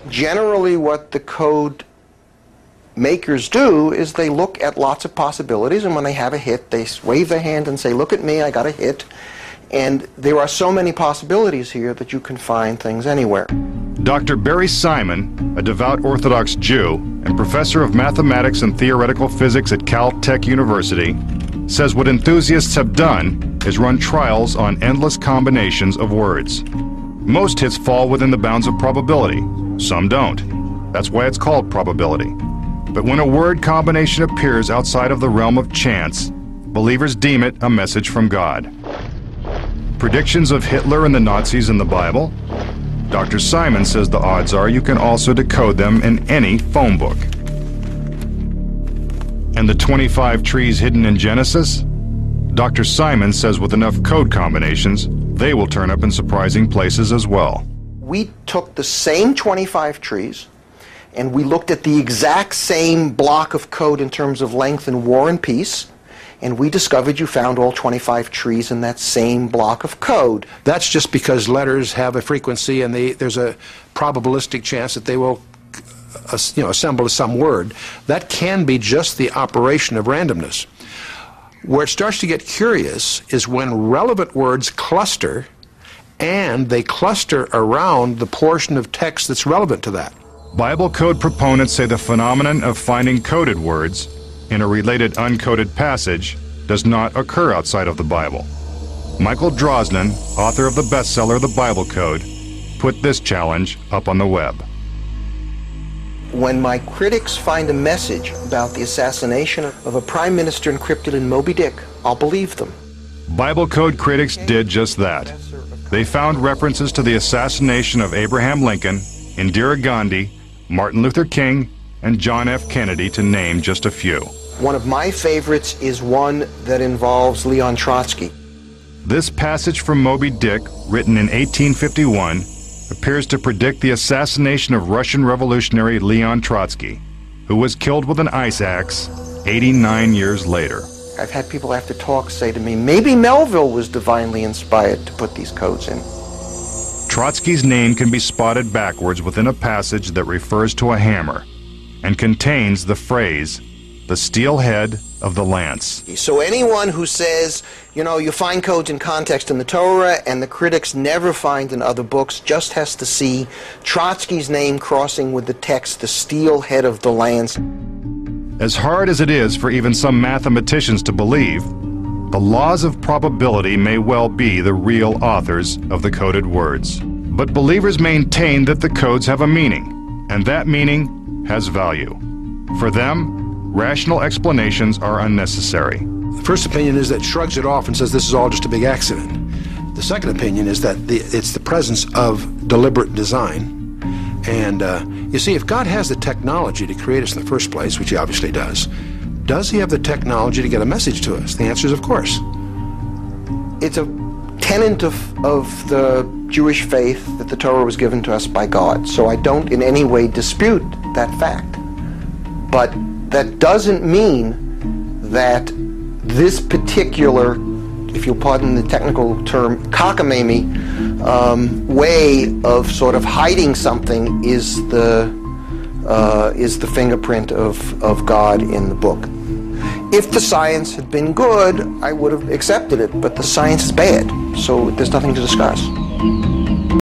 Generally, what the code makers do is they look at lots of possibilities, and when they have a hit, they wave their hand and say, look at me, I got a hit. And there are so many possibilities here that you can find things anywhere. Dr. Barry Simon, a devout Orthodox Jew and professor of mathematics and theoretical physics at Caltech University, says what enthusiasts have done is run trials on endless combinations of words. Most hits fall within the bounds of probability. Some don't. That's why it's called probability. But when a word combination appears outside of the realm of chance, believers deem it a message from God. Predictions of Hitler and the Nazis in the Bible? Dr. Simon says the odds are you can also decode them in any phone book. And the 25 trees hidden in Genesis? Dr. Simon says with enough code combinations, they will turn up in surprising places as well. We took the same 25 trees, and we looked at the exact same block of code in terms of length in War and Peace, and we discovered you found all 25 trees in that same block of code. That's just because letters have a frequency, and there's a probabilistic chance that they will assemble to some word. That can be just the operation of randomness. Where it starts to get curious is when relevant words cluster, and they cluster around the portion of text that's relevant to that. Bible code proponents say the phenomenon of finding coded words in a related uncoded passage does not occur outside of the Bible. Michael Drosnin, author of the bestseller The Bible Code, put this challenge up on the web. When my critics find a message about the assassination of a prime minister encrypted in Moby Dick, I'll believe them. Bible code critics did just that. They found references to the assassination of Abraham Lincoln, Indira Gandhi, Martin Luther King, and John F. Kennedy, to name just a few. One of my favorites is one that involves Leon Trotsky. This passage from Moby Dick, written in 1851, appears to predict the assassination of Russian revolutionary Leon Trotsky, who was killed with an ice axe 89 years later. I've had people after talks say to me, maybe Melville was divinely inspired to put these codes in. Trotsky's name can be spotted backwards within a passage that refers to a hammer and contains the phrase, the steel head of the lance. So anyone who says, you find codes in context in the Torah and the critics never find in other books, just has to see Trotsky's name crossing with the text, the steel head of the lance. As hard as it is for even some mathematicians to believe, the laws of probability may well be the real authors of the coded words. But believers maintain that the codes have a meaning, and that meaning has value. For them, rational explanations are unnecessary. The first opinion is that shrugs it off and says this is all just a big accident. The second opinion is that it's the presence of deliberate design. And you see, if God has the technology to create us in the first place, which he obviously does he have the technology to get a message to us? The answer is of course. It's a tenet of the Jewish faith that the Torah was given to us by God. So I don't in any way dispute that fact. But that doesn't mean that this particular, if you'll pardon the technical term, cockamamie way of sort of hiding something is the fingerprint of God in the book. If the science had been good, I would have accepted it, but the science is bad, so there's nothing to discuss.